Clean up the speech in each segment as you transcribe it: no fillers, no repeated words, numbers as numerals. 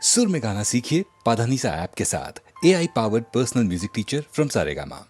सुर में गाना सीखिए पाधानीसा ऐप के साथ। AI powered personal music teacher from Saregama.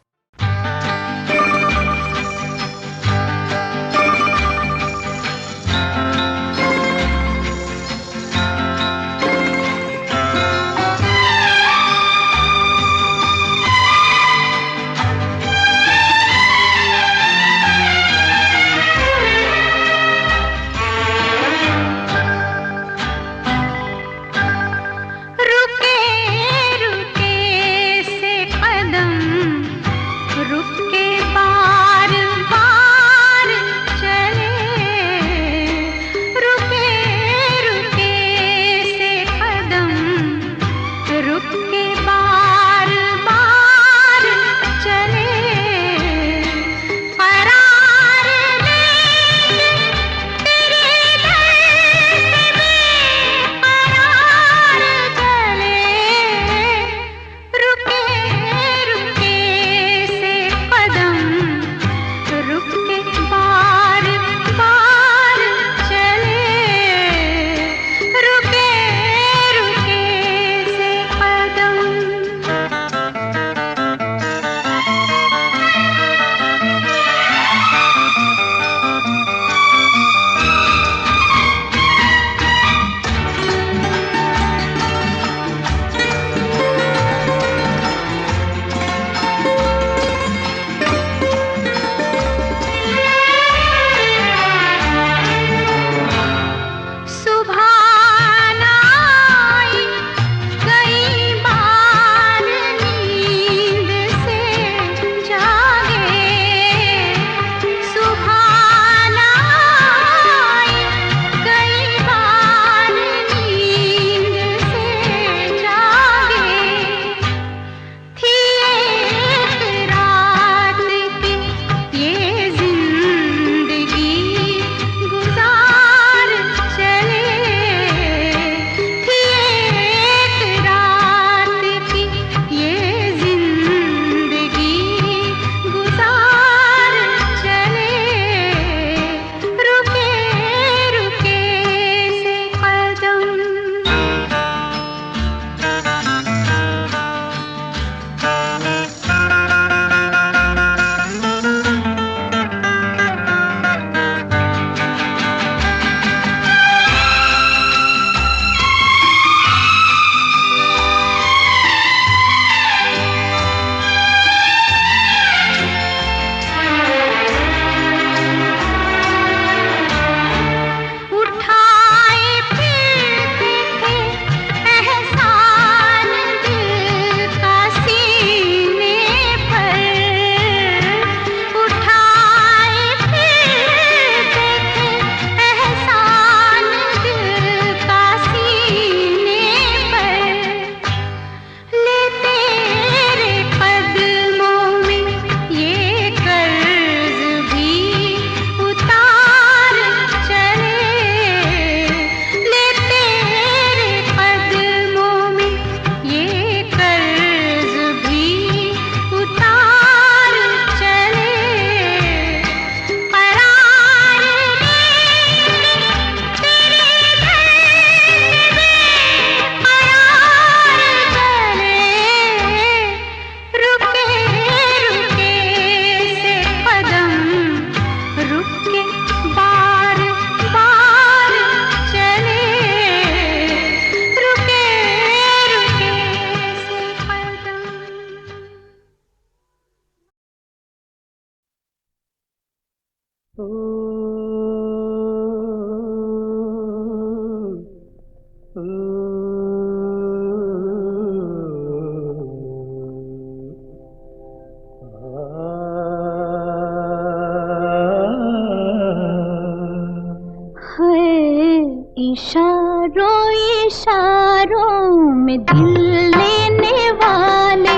इशारों इशारों में दिल लेने वाले,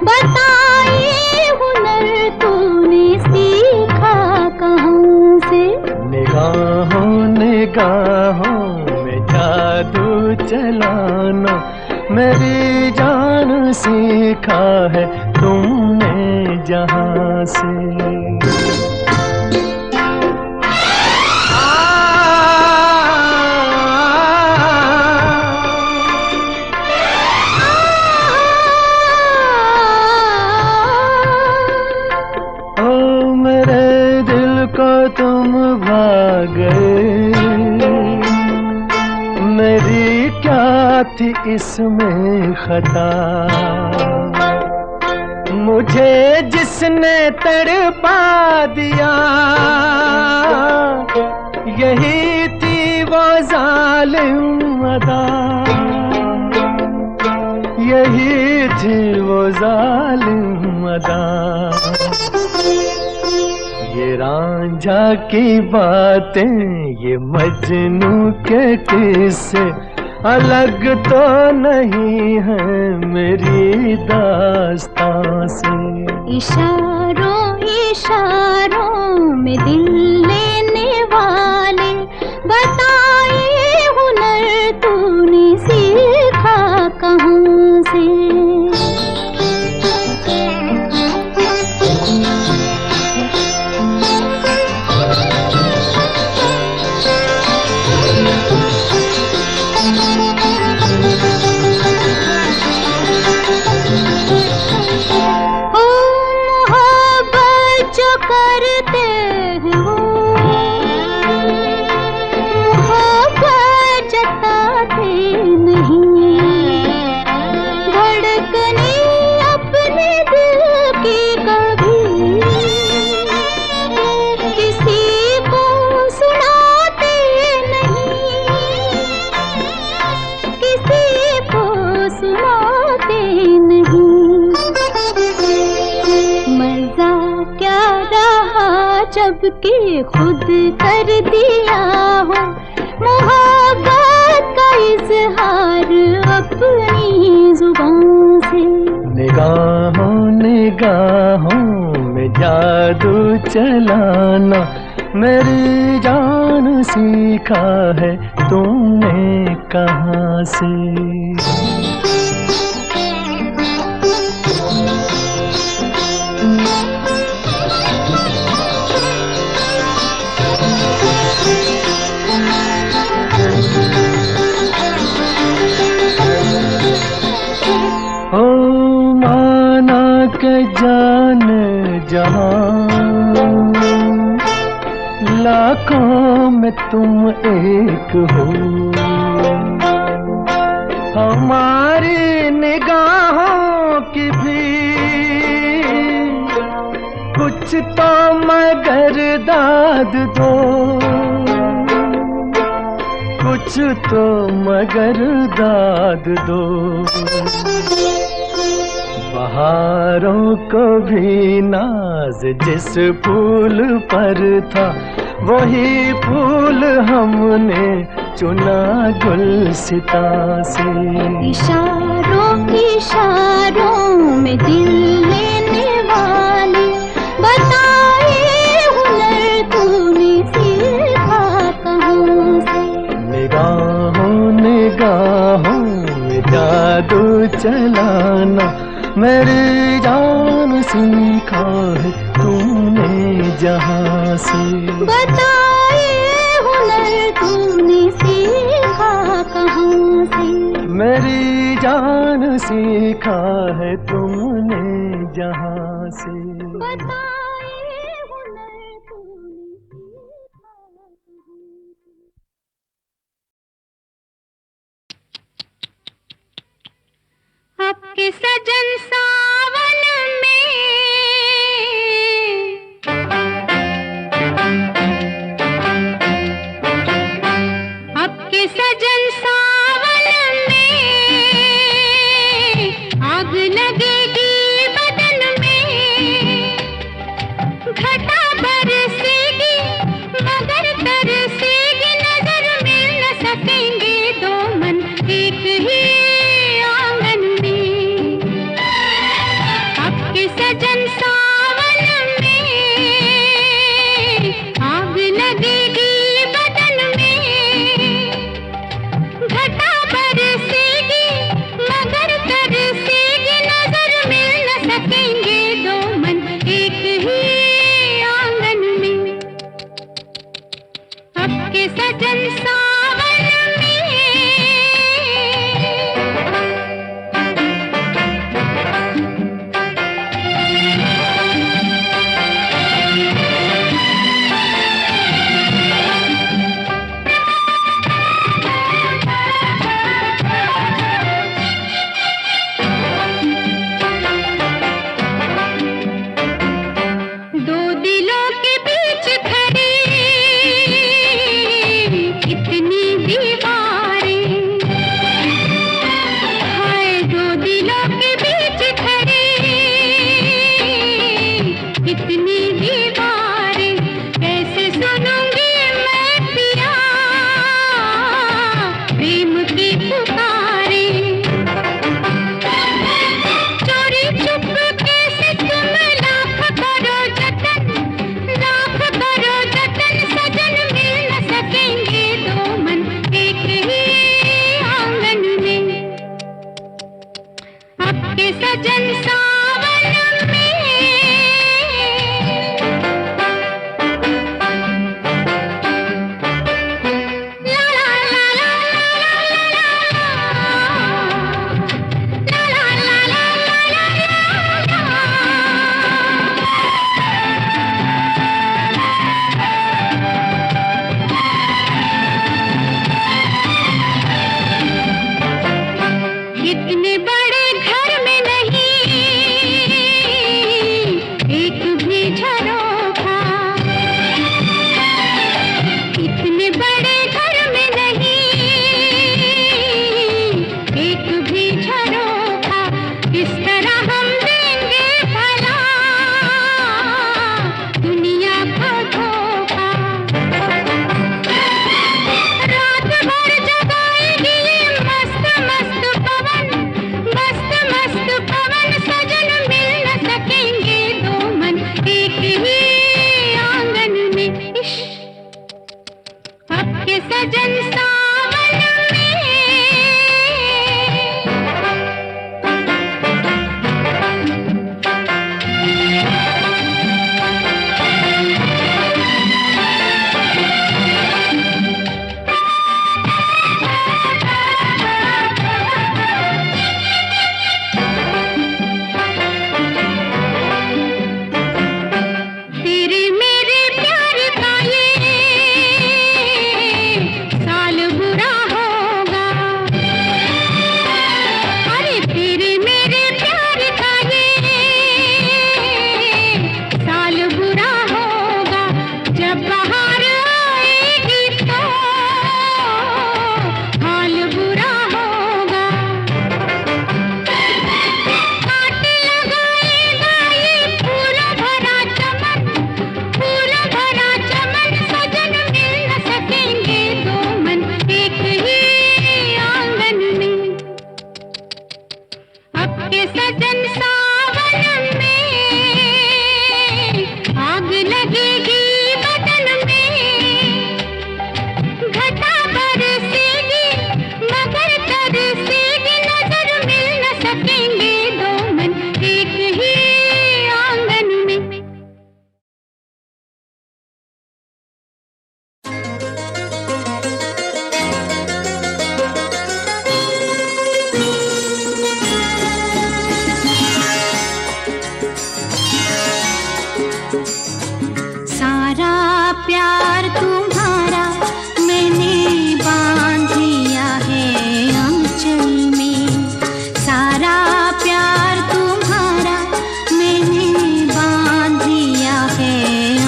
बताइए हुनर तूने सीखा कहाँ से? निगाहों निगाहों में जादू चलाना मेरी जान सीखा है तुमने जहाँ से। थी इसमें खता, मुझे जिसने तड़पा दिया यही थी वो जालिम अदा, यही थी वो जालिम अदा। ये रांझा की बातें, ये मजनू के किस्से अलग तो नहीं है मेरी दास्तां से। इशारों इशारों में दिल लेने वाले, बताए हुनर तूने सीखा कहाँ से। जबकि खुद कर दिया हो मोहब्बत का इजहार अपनी जुबान से। निगाहों निगाहों में जादू चलाना मेरी जान सीखा है तुमने कहाँ से। जान जहां लाखों में तुम एक हो, हमारी निगाहों की भी कुछ तो मगर दाद दो, कुछ तो मगर दाद दो। बहारों को भी नाज जिस फूल पर था वही फूल हमने चुना गुलसिता से। इशारों इशारों में दिल लेने वाले, बताए हुनर तूने सीखा कहाँ से। निगाहों निगाहों में जादू चलाना मेरी जान सीखा है तुमने जहाँ से। बताए हुनर तूने सीखा कहाँ से। मेरी जान सीखा है तुमने जहाँ से। बताए हुनर तूने सीखा कहाँ से। आपके सजन सावन में, आपके सजन सावन में आग लगेगी बदन में, घटा बरसेगी मगर तरसेगी नजर, मिल न सकेंगे दो मन एक ही आंगन में। आपके सजन सावन में आग लगेगी बदन में, घटा बरसेगी मगर तरसेगी नजर, मिल न सकेंगे दो मन एक ही आंगन में। आपके सजन सावन में। आपके सजन सावन में ला ला ला ला ला ला ला ला इतने बड़े घर में नहीं एक भी झरोखा, इतने बड़े घर में नहीं एक भी झरोखा, किस तरह हम देंगे भला दुनिया को धोखा। रात भर जगाएगी ये मस्त मस्त पवन, मस्त मस्त पवन, सजन मिल न सकेंगे दो मन एक ही आंगन में। इश आपके सजन सावन में तेरे मेरे प्यार का ये साल बुरा होगा। अरे तेरे मेरे प्यार का ये साल बुरा होगा, जब बाहर आएगी तो हाल बुरा होगा। कांटे लगाएगा ये फूलों भरा चमन, फूलों भरा चमन, सजन मिल न सकेंगे दो मन एक ही आंगन में। आपके सजन सावन में आग लगेगी बदन में, घटा बरसेगी मगर तरसेगी, नजर मिल न सकेंगे दो मन एक ही आंगन में। सारा प्यार तुम्हारा मैंने बांध लिया है आंचल में, सारा प्यार तुम्हारा मैंने बांध लिया है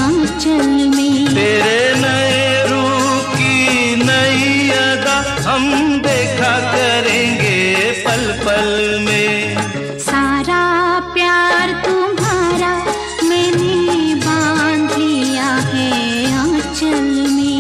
आंचल में। तेरे नए रूप की नई अदा हम देखा करेंगे पल पल में। सारा प्यार तुम्हारा मैंने बांध लिया है आंचल में।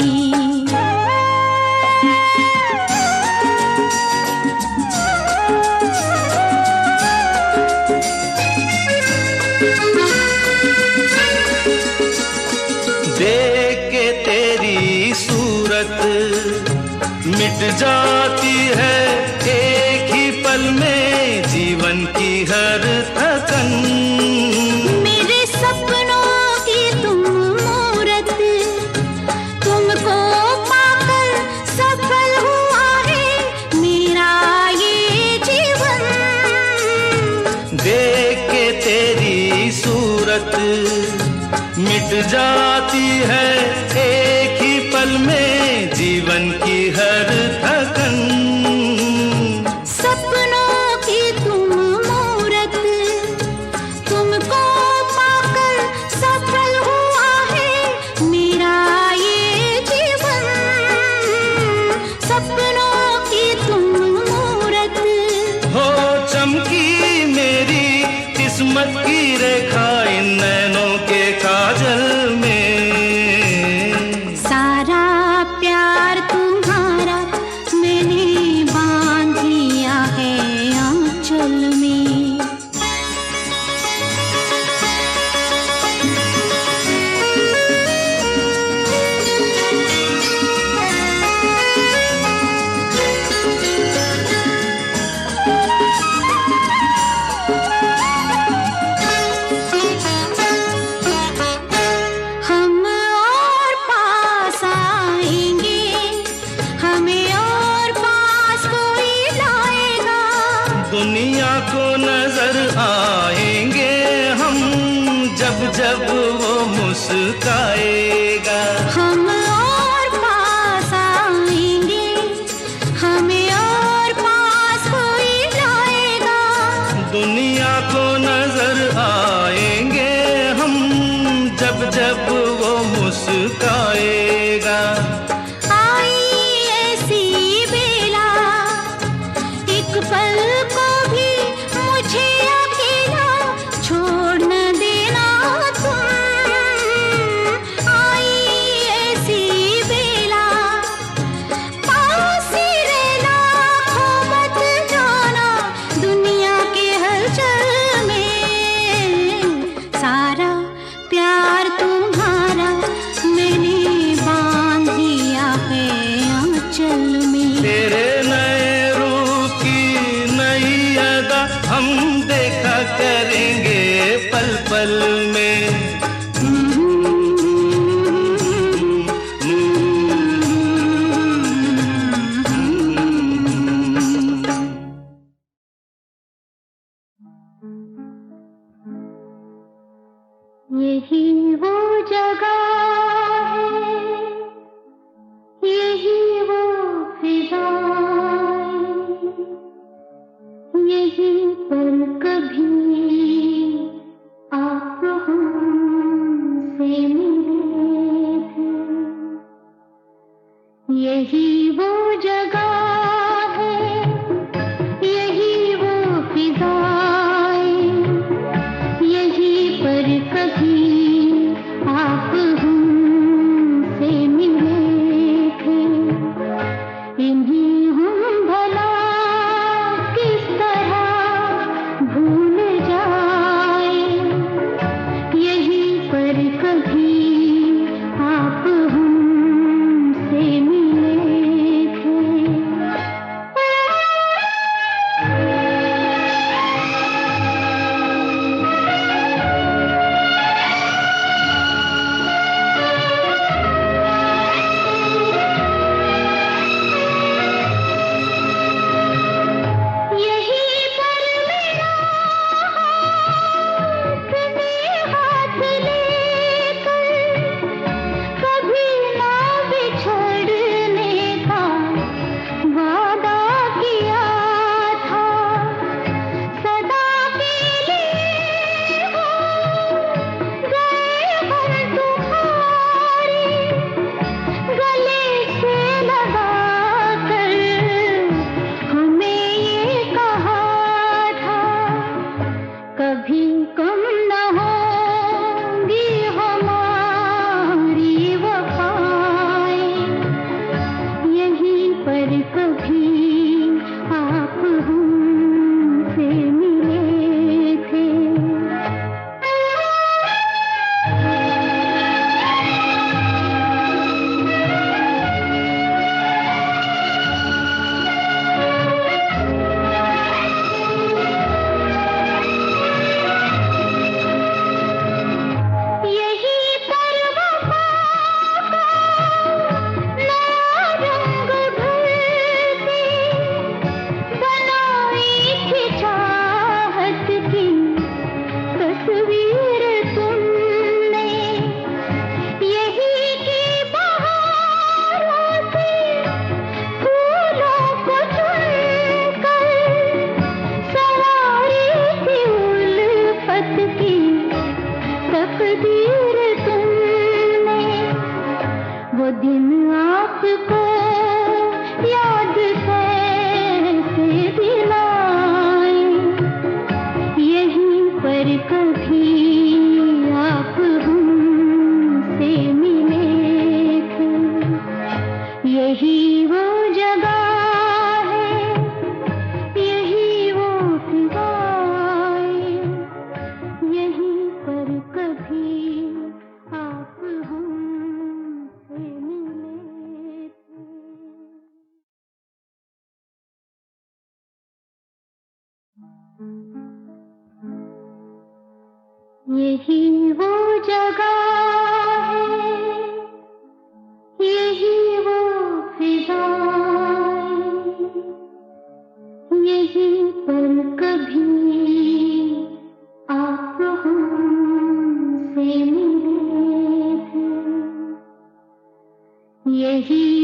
देख के तेरी सूरत मिट जाती है एक ही पल में जीवन की हर थकन। मेरे सपनों की तुम मूरत, तुमको पाकर सफल हुआ है मेरा ये जीवन। देख के तेरी सूरत मिट जाती है एक ही पल में जीवन की हर थकन। सपनों की तुम मूरत, तुमको पाकर सफल हुआ है मेरा ये जीवन। सपनों की तुम मूरत हो चमकी मेरी किस्मत की रेखा इन नैनों के काजल में। सारा प्यार तुम्हारा मैंने बांध लिया है आंचल में। दुनिया को नजर आएंगे हम जब जब वो मुस्काएगा। हम और पास आएंगे, हमें और पास कोई लाएगा। दुनिया को नजर आएंगे हम जब जब वो मुस्काएगा। आई ऐसी बेला, एक पल को भी मुझे अकेला छोड़ न देना तुम। आई ऐसी बेला, पास ही रहना, खो मत जाना दुनिया के हलचल में। सारा प्यार तुम्हारा मैंने बांध दिया है आंचल में। तेरे नए रूप की नई अदा हम देखा करेंगे पल पल में। यही वो जगह है, यही वो फिजाएं, यही पर कभी आप हमसे मिले थे। यही वो जगह है, यही वो फिजाएं, यही पर कभी आप हमसे मिले थे। इन्हीं हम भला किस तरह भूल जाए, यही पर कभी आप हमसे मिले थे। यही पर मेरा हाथ में हाथ लेकर कभी ना बिछड़ने का वादा किया था। सदा के लिए हो गए हम तुम्हारे, गले से लगा कर हमें ये कहा था। कभी कम न होंगी हमारी वफाएं, यहीं पर कभी आप हमसे मिले थे। यही पर वफा का नया रंग भरके बनाई थी चाहत की तस्वीर तुमने। यही की बहारों से फूलों को चुनकर सवारी थी उल्फत की तकदीर तुमने। वो दिन आपको याद कैसे दिलाए, यहीं पर कभी आप हमसे मिले थे। यही वो जगह है, यही वो फिजाएं, यहीं पर कभी आप हमसे मिले थे। यही वो जगह है, यही वो फिजाएं, यहीं पर कभी आप हमसे मिले थे, यही